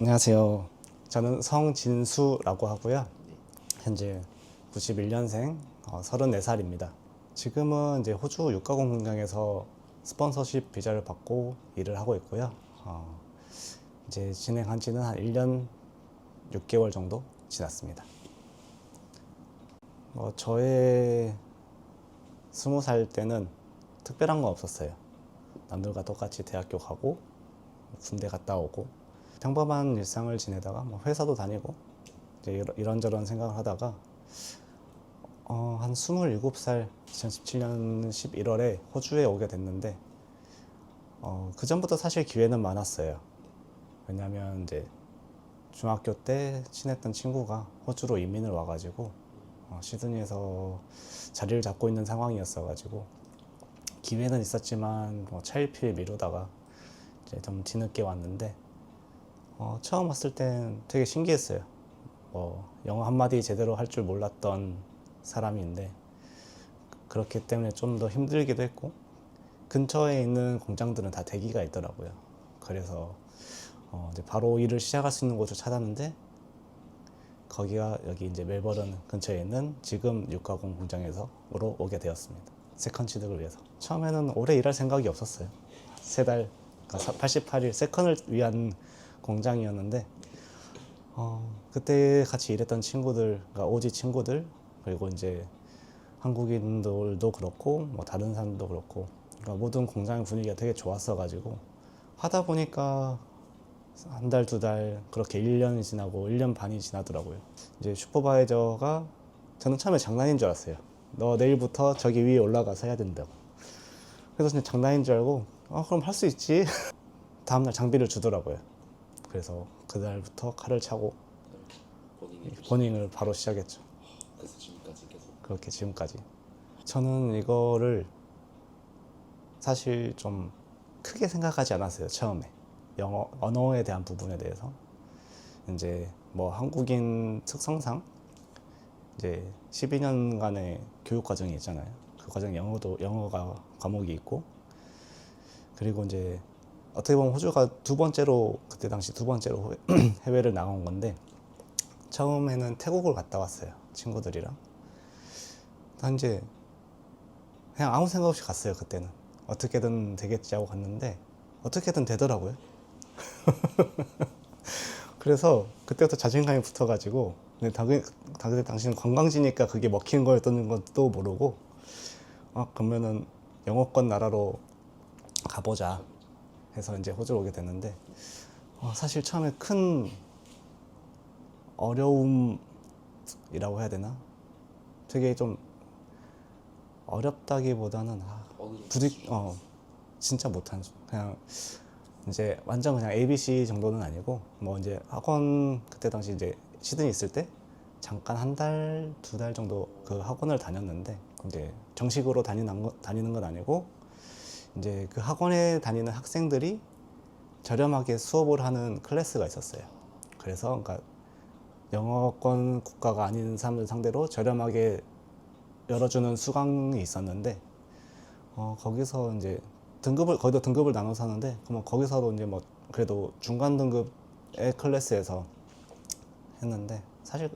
안녕하세요. 저는 성진수라고 하고요. 현재 91년생 34살입니다. 지금은 이제 호주 육가공 공장에서 스폰서십 비자를 받고 일을 하고 있고요. 이제 진행한 지는 한 1년 6개월 정도 지났습니다. 저의 20살 때는 특별한 건 없었어요. 남들과 똑같이 대학교 가고 군대 갔다 오고 평범한 일상을 지내다가 회사도 다니고 이제 이런저런 생각을 하다가 한 27살 2017년 11월에 호주에 오게 됐는데 그 전부터 사실 기회는 많았어요. 왜냐하면 이제 중학교 때 친했던 친구가 호주로 이민을 와가지고 시드니에서 자리를 잡고 있는 상황이었어가지고 기회는 있었지만 차일피일 미루다가 이제 좀 뒤늦게 왔는데 처음 왔을 땐 되게 신기했어요. 영어 한마디 제대로 할 줄 몰랐던 사람인데 그렇기 때문에 좀 더 힘들기도 했고 근처에 있는 공장들은 다 대기가 있더라고요. 그래서 이제 바로 일을 시작할 수 있는 곳을 찾았는데 거기가 여기 이제 멜버른 근처에 있는 지금 육가공 공장에서 오게 되었습니다. 세컨 취득을 위해서. 처음에는 오래 일할 생각이 없었어요. 3달, 그러니까 88일 세컨을 위한 공장이었는데 그때 같이 일했던 친구들, 그러니까 오지 친구들, 그리고 이제 한국인들도 그렇고 다른 사람도 그렇고, 그러니까 모든 공장의 분위기가 되게 좋았어가지고 하다 보니까 한 달, 2달, 그렇게 1년이 지나고 1년 반이 지나더라고요. 이제 슈퍼바이저가 저는 처음에 장난인 줄 알았어요. 너 내일부터 저기 위에 올라가서 해야 된다고. 그래서 그냥 장난인 줄 알고 그럼 할 수 있지. 다음날 장비를 주더라고요. 그래서 그날부터 칼을 차고 버닝을 바로 시작했죠. 그래서 지금까지 계속. 그렇게 지금까지. 저는 이거를 사실 좀 크게 생각하지 않았어요. 처음에 영어 언어에 대한 부분에 대해서 이제 한국인 특성상 이제 12년간의 교육 과정이 있잖아요. 그 과정 영어가 과목이 있고, 그리고 이제 어떻게 보면 호주가 그때 당시 두 번째로 해외를 나간 건데, 처음에는 태국을 갔다 왔어요. 친구들이랑. 이제 그냥 아무 생각 없이 갔어요. 그때는 어떻게든 되겠지 하고 갔는데 어떻게든 되더라고요. 그래서 그때부터 자신감이 붙어가지고, 근데 당신은 관광지니까 그게 먹히는 거였던 것도 모르고 그러면은 영어권 나라로 가보자 해서 이제 호주로 오게 됐는데 사실 처음에 큰 어려움이라고 해야 되나? 되게 좀 어렵다기보다는 진짜 못한 그냥 이제 완전 그냥 ABC 정도는 아니고 이제 학원 그때 당시 이제 시드니 있을 때 잠깐 한 달, 2달 정도 그 학원을 다녔는데 이제 정식으로 다니는 건 아니고 이제 그 학원에 다니는 학생들이 저렴하게 수업을 하는 클래스가 있었어요. 그래서 그러니까 영어권 국가가 아닌 사람들 상대로 저렴하게 열어주는 수강이 있었는데 거기서 이제 거기도 등급을 나눠서 하는데 거기서도 이제 그래도 중간 등급의 클래스에서 했는데 사실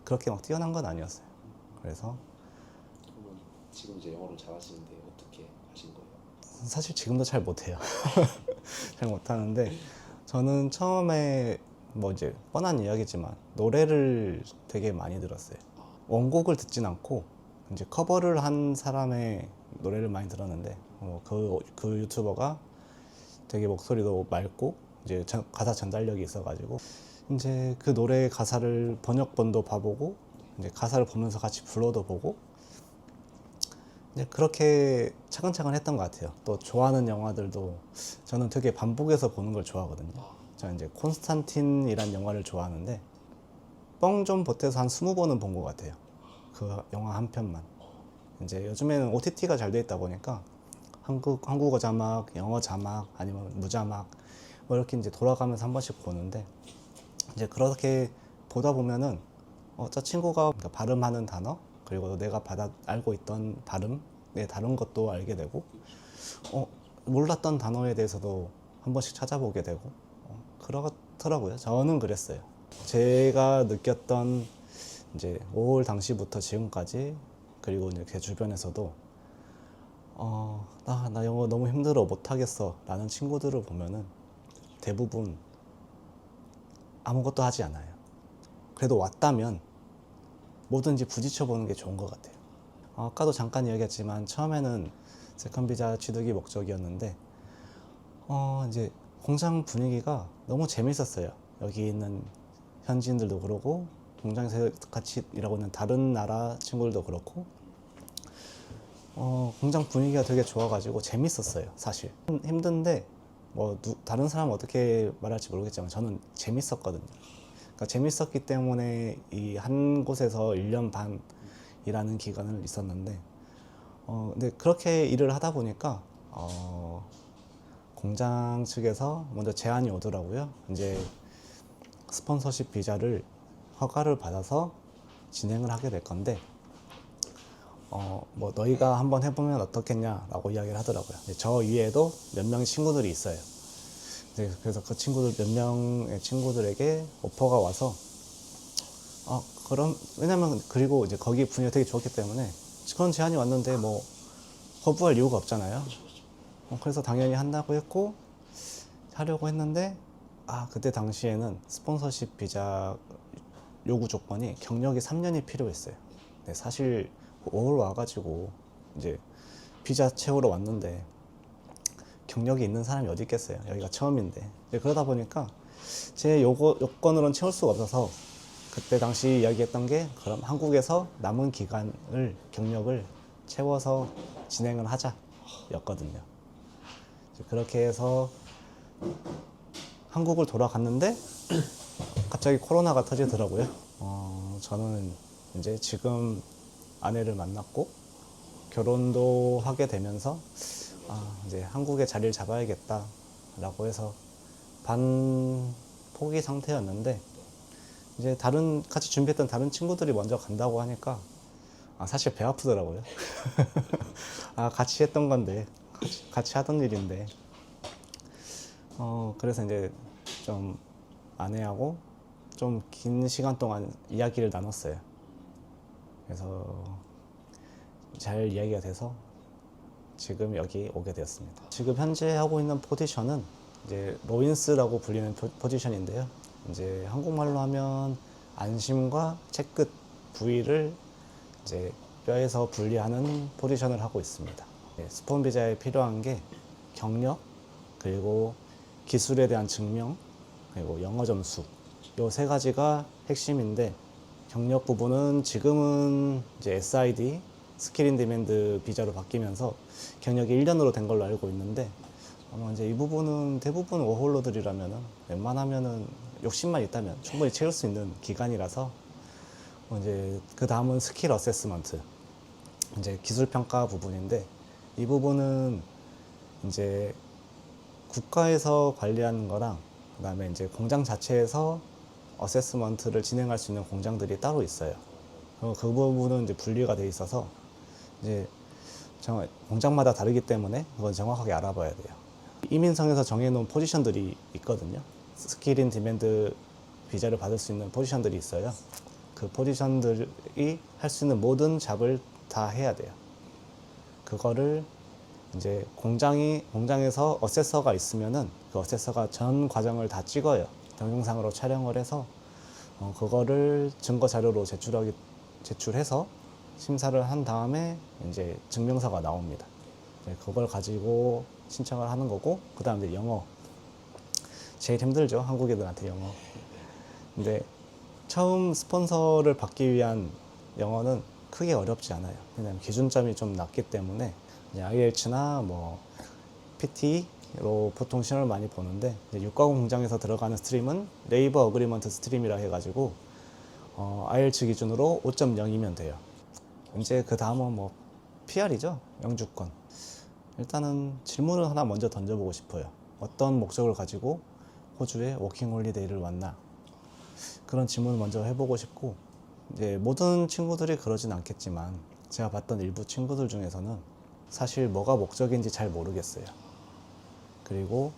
그렇게 막 뛰어난 건 아니었어요. 그래서 그러면 지금 이제 영어를 잘하시는데 어떻게 하신 거예요? 사실 지금도 잘 못해요. 잘 못하는데 저는 처음에 이제 뻔한 이야기지만 노래를 되게 많이 들었어요. 원곡을 듣진 않고 이제 커버를 한 사람의 노래를 많이 들었는데 그 유튜버가 되게 목소리도 맑고 이제 가사 전달력이 있어가지고 이제 그 노래 가사를 번역본도 봐보고 이제 가사를 보면서 같이 불러도 보고 이제 그렇게 차근차근 했던 것 같아요. 또 좋아하는 영화들도 저는 되게 반복해서 보는 걸 좋아하거든요. 저는 이제 콘스탄틴이란 영화를 좋아하는데 뻥 좀 보태서 한 20번은 본 것 같아요. 그 영화 한 편만. 이제 요즘에는 OTT가 잘 돼 있다 보니까 한국어 자막, 영어 자막, 아니면 무자막 이렇게 이제 돌아가면서 한 번씩 보는데 이제 그렇게 보다 보면은 저 친구가 발음하는 단어, 그리고 내가 알고 있던 발음의 다른 것도 알게 되고 몰랐던 단어에 대해서도 한 번씩 찾아보게 되고 그렇더라고요. 저는 그랬어요. 제가 느꼈던 이제 5월 당시부터 지금까지, 그리고 이제 제 주변에서도 나 영어 너무 힘들어 못하겠어 라는 친구들을 보면은 대부분 아무것도 하지 않아요. 그래도 왔다면 뭐든지 부딪혀 보는 게 좋은 것 같아요. 아까도 잠깐 이야기했지만 처음에는 세컨 비자 취득이 목적이었는데 이제 공장 분위기가 너무 재밌었어요. 여기 있는 현지인들도 그렇고 공장에서 같이 일하고 있는 다른 나라 친구들도 그렇고 공장 분위기가 되게 좋아가지고 재밌었어요. 사실 힘든데 뭐 다른 사람은 어떻게 말할지 모르겠지만 저는 재밌었거든요. 그러니까 재밌었기 때문에 이 한 곳에서 1년 반 일하는 기간을 있었는데 근데 그렇게 일을 하다 보니까 공장 측에서 먼저 제안이 오더라고요. 이제 스폰서십 비자를 허가를 받아서 진행을 하게 될 건데 뭐 너희가 한번 해보면 어떻겠냐라고 이야기를 하더라고요. 저 위에도 몇 명의 친구들이 있어요. 그래서 그 친구들 몇 명의 친구들에게 오퍼가 와서 그럼 왜냐면 그리고 이제 거기 분위기가 되게 좋았기 때문에 그런 제안이 왔는데 뭐 거부할 이유가 없잖아요. 그래서 당연히 한다고 했고 하려고 했는데 그때 당시에는 스폰서십 비자 요구 조건이 경력이 3년이 필요했어요. 근데 사실 5월 와가지고 이제 비자 채우러 왔는데 경력이 있는 사람이 어디 있겠어요. 여기가 처음인데. 그러다 보니까 제 요건으로는 채울 수가 없어서 그때 당시 이야기했던 게 그럼 한국에서 남은 기간을 경력을 채워서 진행을 하자 였거든요. 그렇게 해서 한국을 돌아갔는데 갑자기 코로나가 터지더라고요. 저는 이제 지금 아내를 만났고 결혼도 하게 되면서 이제 한국에 자리를 잡아야겠다라고 해서 반 포기 상태였는데 이제 같이 준비했던 다른 친구들이 먼저 간다고 하니까 사실 배 아프더라고요. 같이 했던 건데 같이 하던 일인데 그래서 이제 좀 아내하고 좀 긴 시간 동안 이야기를 나눴어요. 그래서 잘 이야기가 돼서 지금 여기 오게 되었습니다. 지금 현재 하고 있는 포지션은 이제 로인스라고 불리는 포지션인데요. 이제 한국말로 하면 안심과 채끝 부위를 이제 뼈에서 분리하는 포지션을 하고 있습니다. 스폰 비자에 필요한 게 경력, 그리고 기술에 대한 증명, 그리고 영어 점수, 요 세 가지가 핵심인데 경력 부분은 지금은 이제 SID, 스킬 인 디맨드 비자로 바뀌면서 경력이 1년으로 된 걸로 알고 있는데 아마 이제 이 부분은 대부분 워홀러들이라면은 웬만하면은 욕심만 있다면 충분히 채울 수 있는 기간이라서 이제 그 다음은 스킬 어세스먼트, 이제 기술 평가 부분인데 이 부분은 이제 국가에서 관리하는 거랑 그다음에 이제 공장 자체에서 어세스먼트를 진행할 수 있는 공장들이 따로 있어요. 그 부분은 이제 분리가 돼 있어서 이제 공장마다 다르기 때문에 그건 정확하게 알아봐야 돼요. 이민성에서 정해놓은 포지션들이 있거든요. 스킬 인 디맨드 비자를 받을 수 있는 포지션들이 있어요. 그 포지션들이 할 수 있는 모든 잡을 다 해야 돼요. 그거를 이제 공장에서 어세서가 있으면은 그 어세서가 전 과정을 다 찍어요. 동영상으로 촬영을 해서 그거를 증거 자료로 제출해서 심사를 한 다음에 이제 증명서가 나옵니다. 그걸 가지고 신청을 하는 거고, 그 다음에 영어. 제일 힘들죠, 한국 애들한테 영어. 근데 처음 스폰서를 받기 위한 영어는 크게 어렵지 않아요. 왜냐면 기준점이 좀 낮기 때문에 IELTS나 뭐 PT로 보통 시험을 많이 보는데 육가공 공장에서 들어가는 스트림은 레이버 어그리먼트 스트림이라 해가지고 IELTS 기준으로 5.0이면 돼요. 이제 그 다음은 뭐 PR이죠, 영주권. 일단은 질문을 하나 먼저 던져보고 싶어요. 어떤 목적을 가지고 호주에 워킹 홀리데이를 왔나? 그런 질문을 먼저 해보고 싶고, 이제 모든 친구들이 그러진 않겠지만 제가 봤던 일부 친구들 중에서는 사실 뭐가 목적인지 잘 모르겠어요. 그리고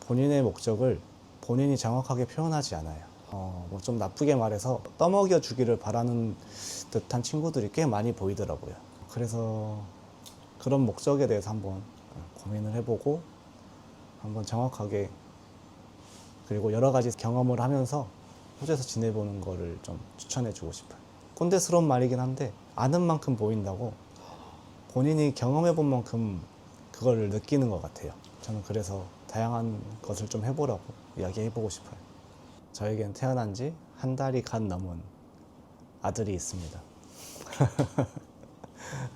본인의 목적을 본인이 정확하게 표현하지 않아요. 뭐 좀 나쁘게 말해서 떠먹여 주기를 바라는 듯한 친구들이 꽤 많이 보이더라고요. 그래서 그런 목적에 대해서 한번 고민을 해보고 한번 정확하게 그리고 여러 가지 경험을 하면서 호주에서 지내보는 거를 좀 추천해주고 싶어요. 꼰대스러운 말이긴 한데 아는 만큼 보인다고 본인이 경험해본 만큼 그걸 느끼는 것 같아요. 저는 그래서 다양한 것을 좀 해보라고 이야기해보고 싶어요. 저에겐 태어난 지 한 달이 간 넘은 아들이 있습니다.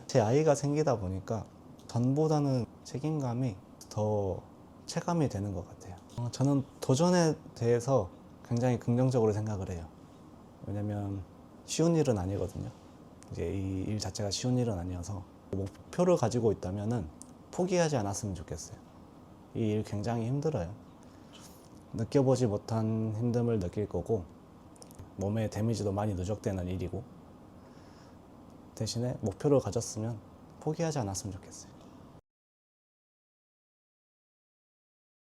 제 아이가 생기다 보니까 전보다는 책임감이 더 체감이 되는 것 같아요. 저는 도전에 대해서 굉장히 긍정적으로 생각을 해요. 왜냐면 쉬운 일은 아니거든요. 이제 이 일 자체가 쉬운 일은 아니어서 목표를 가지고 있다면은 포기하지 않았으면 좋겠어요. 이 일 굉장히 힘들어요. 느껴보지 못한 힘듦을 느낄 거고 몸에 데미지도 많이 누적되는 일이고 대신에 목표를 가졌으면 포기하지 않았으면 좋겠어요.